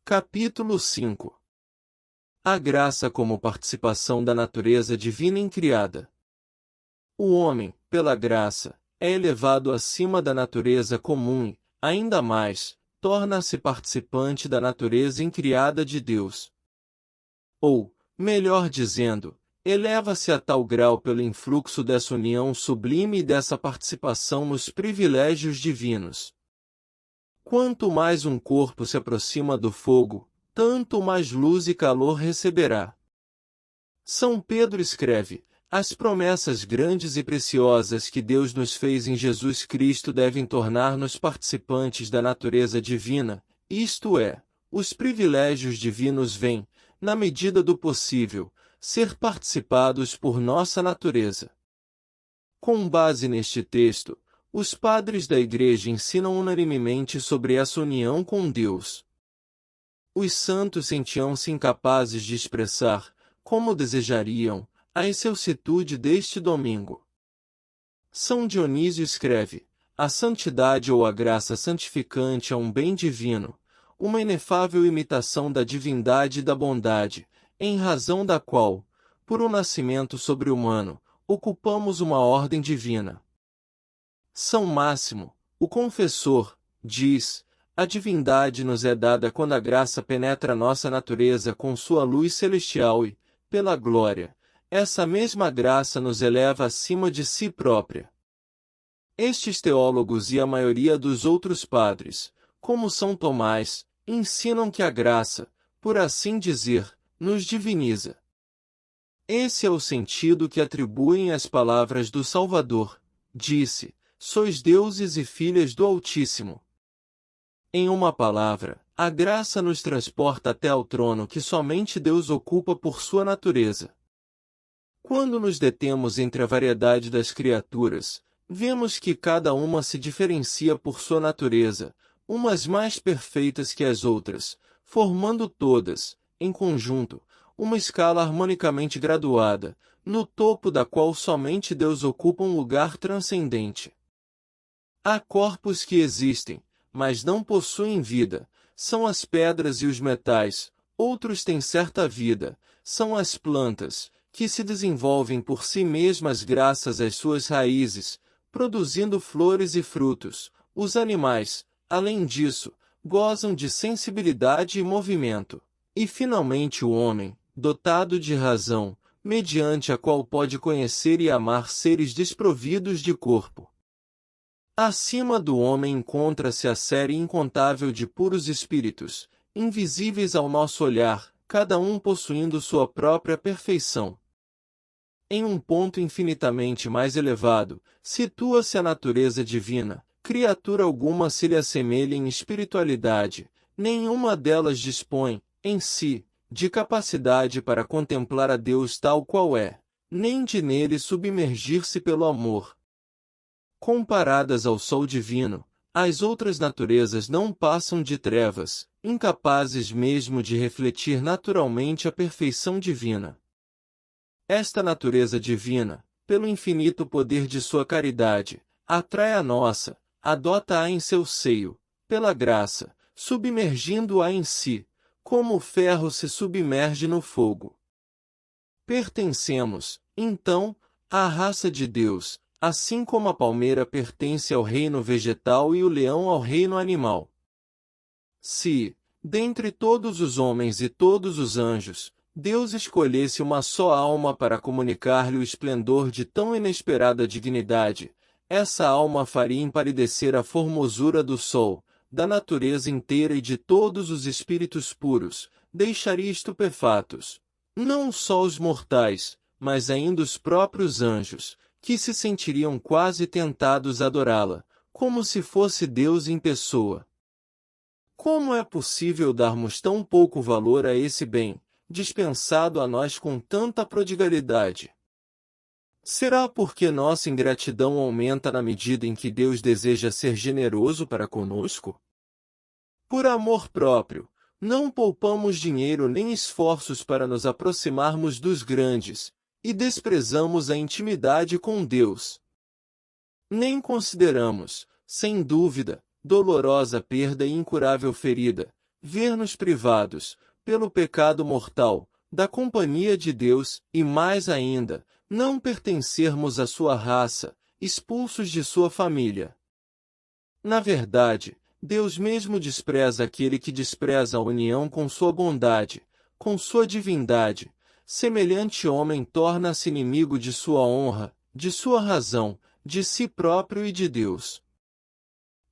Capítulo 5. A graça como participação da natureza divina em criada. O homem, pela graça, é elevado acima da natureza comum e, ainda mais, torna-se participante da natureza incriada de Deus. Ou, melhor dizendo, eleva-se a tal grau pelo influxo dessa união sublime e dessa participação nos privilégios divinos. Quanto mais um corpo se aproxima do fogo, tanto mais luz e calor receberá. São Pedro escreve: as promessas grandes e preciosas que Deus nos fez em Jesus Cristo devem tornar-nos participantes da natureza divina, isto é, os privilégios divinos vêm, na medida do possível, ser participados por nossa natureza. Com base neste texto, os padres da Igreja ensinam unanimemente sobre essa união com Deus. Os santos sentiam-se incapazes de expressar, como desejariam, a excelsitude deste domingo. São Dionísio escreve: a santidade ou a graça santificante é um bem divino, uma inefável imitação da divindade e da bondade, em razão da qual, por um nascimento sobre-humano, ocupamos uma ordem divina. São Máximo, o confessor, diz: a divindade nos é dada quando a graça penetra nossa natureza com sua luz celestial e, pela glória, essa mesma graça nos eleva acima de si própria. Estes teólogos e a maioria dos outros padres, como São Tomás, ensinam que a graça, por assim dizer, nos diviniza. Esse é o sentido que atribuem às palavras do Salvador: disse: sois deuses e filhas do Altíssimo. Em uma palavra, a graça nos transporta até ao trono que somente Deus ocupa por sua natureza. Quando nos detemos entre a variedade das criaturas, vemos que cada uma se diferencia por sua natureza, umas mais perfeitas que as outras, formando todas, em conjunto, uma escala harmonicamente graduada, no topo da qual somente Deus ocupa um lugar transcendente. Há corpos que existem, mas não possuem vida, são as pedras e os metais; outros têm certa vida, são as plantas, que se desenvolvem por si mesmas graças às suas raízes, produzindo flores e frutos; os animais, além disso, gozam de sensibilidade e movimento; e finalmente o homem, dotado de razão, mediante a qual pode conhecer e amar seres desprovidos de corpo. Acima do homem encontra-se a série incontável de puros espíritos, invisíveis ao nosso olhar, cada um possuindo sua própria perfeição. Em um ponto infinitamente mais elevado, situa-se a natureza divina; criatura alguma se lhe assemelha em espiritualidade, nenhuma delas dispõe, em si, de capacidade para contemplar a Deus tal qual é, nem de nele submergir-se pelo amor. Comparadas ao Sol divino, as outras naturezas não passam de trevas, incapazes mesmo de refletir naturalmente a perfeição divina. Esta natureza divina, pelo infinito poder de sua caridade, atrai a nossa, adota-a em seu seio, pela graça, submergindo-a em si, como o ferro se submerge no fogo. Pertencemos, então, à raça de Deus, assim como a palmeira pertence ao reino vegetal e o leão ao reino animal. Se, dentre todos os homens e todos os anjos, Deus escolhesse uma só alma para comunicar-lhe o esplendor de tão inesperada dignidade, essa alma faria empalidecer a formosura do sol, da natureza inteira e de todos os espíritos puros, deixaria estupefatos, não só os mortais, mas ainda os próprios anjos, que se sentiriam quase tentados a adorá-la, como se fosse Deus em pessoa. Como é possível darmos tão pouco valor a esse bem, dispensado a nós com tanta prodigalidade? Será porque nossa ingratidão aumenta na medida em que Deus deseja ser generoso para conosco? Por amor próprio, não poupamos dinheiro nem esforços para nos aproximarmos dos grandes, e desprezamos a intimidade com Deus. Nem consideramos, sem dúvida, dolorosa perda e incurável ferida, ver-nos privados, pelo pecado mortal, da companhia de Deus, e mais ainda, não pertencermos à sua raça, expulsos de sua família. Na verdade, Deus mesmo despreza aquele que despreza a união com sua bondade, com sua divindade. Semelhante homem torna-se inimigo de sua honra, de sua razão, de si próprio e de Deus.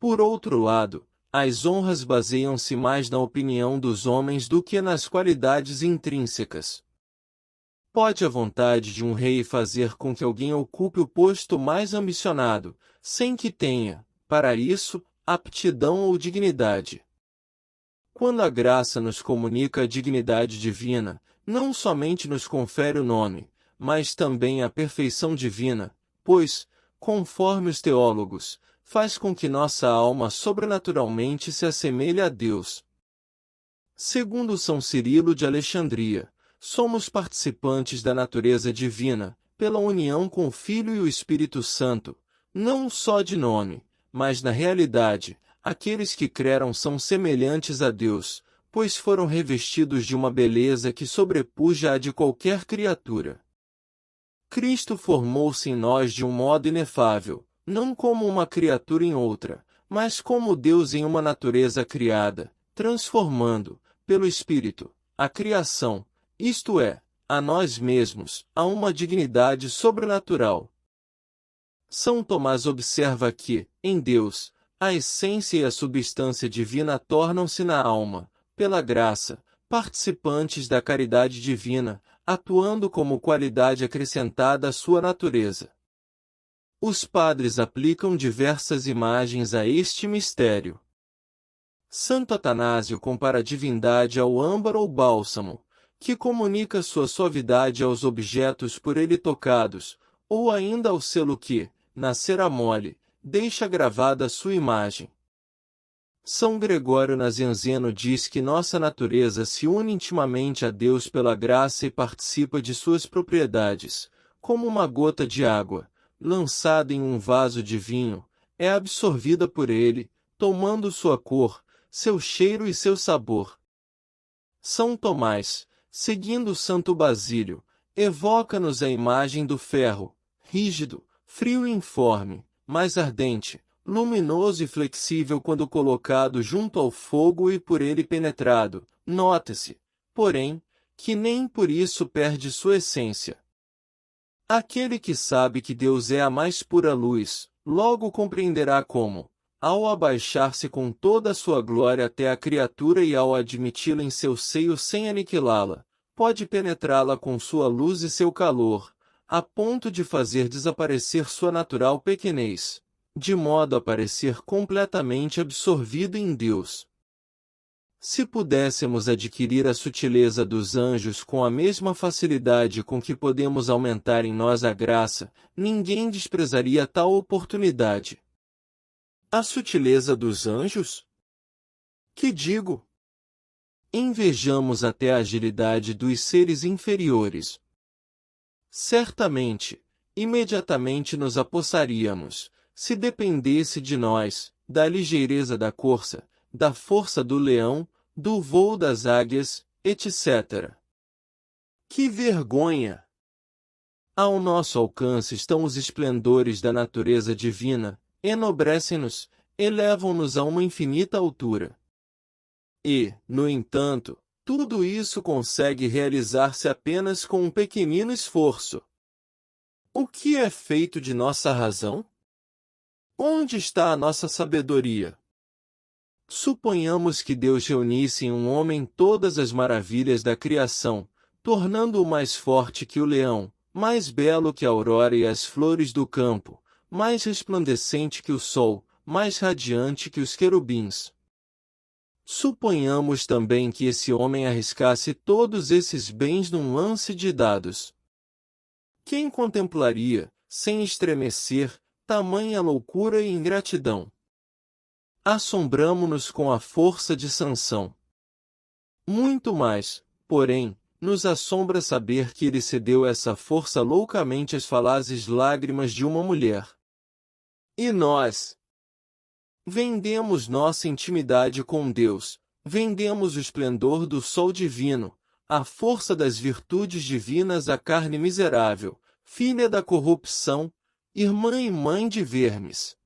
Por outro lado, as honras baseiam-se mais na opinião dos homens do que nas qualidades intrínsecas. Pode a vontade de um rei fazer com que alguém ocupe o posto mais ambicionado, sem que tenha, para isso, aptidão ou dignidade. Quando a graça nos comunica a dignidade divina, não somente nos confere o nome, mas também a perfeição divina, pois, conforme os teólogos, faz com que nossa alma sobrenaturalmente se assemelhe a Deus. Segundo São Cirilo de Alexandria, somos participantes da natureza divina, pela união com o Filho e o Espírito Santo, não só de nome, mas na realidade. Aqueles que creram são semelhantes a Deus, pois foram revestidos de uma beleza que sobrepuja a de qualquer criatura. Cristo formou-se em nós de um modo inefável, não como uma criatura em outra, mas como Deus em uma natureza criada, transformando, pelo Espírito, a criação, isto é, a nós mesmos, a uma dignidade sobrenatural. São Tomás observa que, em Deus, a essência e a substância divina tornam-se na alma, pela graça, participantes da caridade divina, atuando como qualidade acrescentada à sua natureza. Os padres aplicam diversas imagens a este mistério. Santo Atanásio compara a divindade ao âmbar ou bálsamo, que comunica sua suavidade aos objetos por ele tocados, ou ainda ao selo que, na cera mole, deixa gravada a sua imagem. São Gregório Nazianzeno diz que nossa natureza se une intimamente a Deus pela graça e participa de suas propriedades, como uma gota de água, lançada em um vaso de vinho, é absorvida por ele, tomando sua cor, seu cheiro e seu sabor. São Tomás, seguindo Santo Basílio, evoca-nos a imagem do ferro, rígido, frio e informe, mas ardente, luminoso e flexível quando colocado junto ao fogo e por ele penetrado. Nota-se, porém, que nem por isso perde sua essência. Aquele que sabe que Deus é a mais pura luz, logo compreenderá como, ao abaixar-se com toda a sua glória até a criatura e ao admiti-la em seu seio sem aniquilá-la, pode penetrá-la com sua luz e seu calor, a ponto de fazer desaparecer sua natural pequenez, de modo a parecer completamente absorvido em Deus. Se pudéssemos adquirir a sutileza dos anjos com a mesma facilidade com que podemos aumentar em nós a graça, ninguém desprezaria tal oportunidade. A sutileza dos anjos? Que digo? Invejamos até a agilidade dos seres inferiores. Certamente, imediatamente nos apossaríamos, se dependesse de nós, da ligeireza da corça, da força do leão, do voo das águias, etc. Que vergonha! Ao nosso alcance estão os esplendores da natureza divina, enobrecem-nos, elevam-nos a uma infinita altura. E, no entanto, tudo isso consegue realizar-se apenas com um pequenino esforço. O que é feito de nossa razão? Onde está a nossa sabedoria? Suponhamos que Deus reunisse em um homem todas as maravilhas da criação, tornando-o mais forte que o leão, mais belo que a aurora e as flores do campo, mais resplandecente que o sol, mais radiante que os querubins. Suponhamos também que esse homem arriscasse todos esses bens num lance de dados. Quem contemplaria, sem estremecer, tamanha loucura e ingratidão? Assombramo-nos com a força de Sansão. Muito mais, porém, nos assombra saber que ele cedeu essa força loucamente às falazes lágrimas de uma mulher. E nós? Vendemos nossa intimidade com Deus, vendemos o esplendor do sol divino, a força das virtudes divinas à carne miserável, filha da corrupção, irmã e mãe de vermes.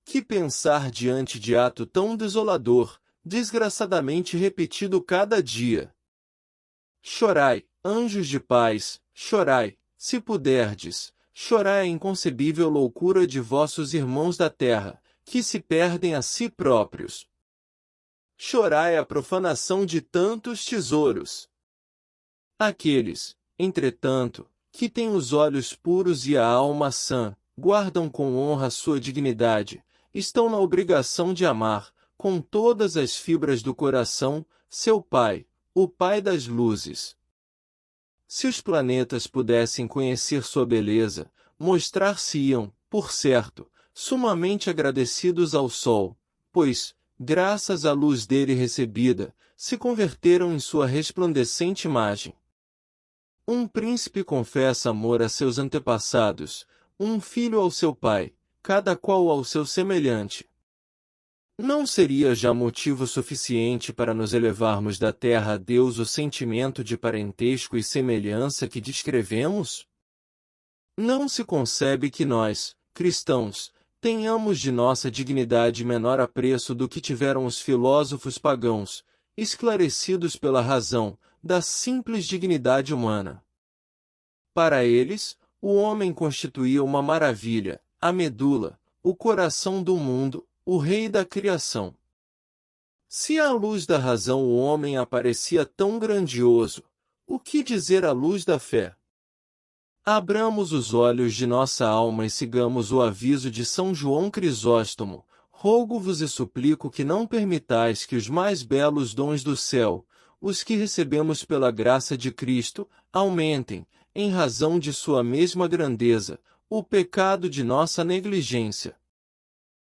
Que pensar diante de ato tão desolador, desgraçadamente repetido cada dia? Chorai, anjos de paz, chorai, se puderdes, chorai a inconcebível loucura de vossos irmãos da terra, que se perdem a si próprios. Chorai a profanação de tantos tesouros. Aqueles, entretanto, que têm os olhos puros e a alma sã, guardam com honra sua dignidade, estão na obrigação de amar, com todas as fibras do coração, seu Pai, o Pai das luzes. Se os planetas pudessem conhecer sua beleza, mostrar-se-iam, por certo, sumamente agradecidos ao Sol, pois, graças à luz dele recebida, se converteram em sua resplandecente imagem. Um príncipe confessa amor a seus antepassados, um filho ao seu pai, cada qual ao seu semelhante. Não seria já motivo suficiente para nos elevarmos da terra a Deus o sentimento de parentesco e semelhança que descrevemos? Não se concebe que nós, cristãos, tenhamos de nossa dignidade menor apreço do que tiveram os filósofos pagãos, esclarecidos pela razão da simples dignidade humana. Para eles, o homem constituía uma maravilha, a medula, o coração do mundo, o rei da criação. Se à luz da razão o homem aparecia tão grandioso, o que dizer à luz da fé? Abramos os olhos de nossa alma e sigamos o aviso de São João Crisóstomo. Rogo-vos e suplico que não permitais que os mais belos dons do céu, os que recebemos pela graça de Cristo, aumentem, em razão de sua mesma grandeza, o pecado de nossa negligência.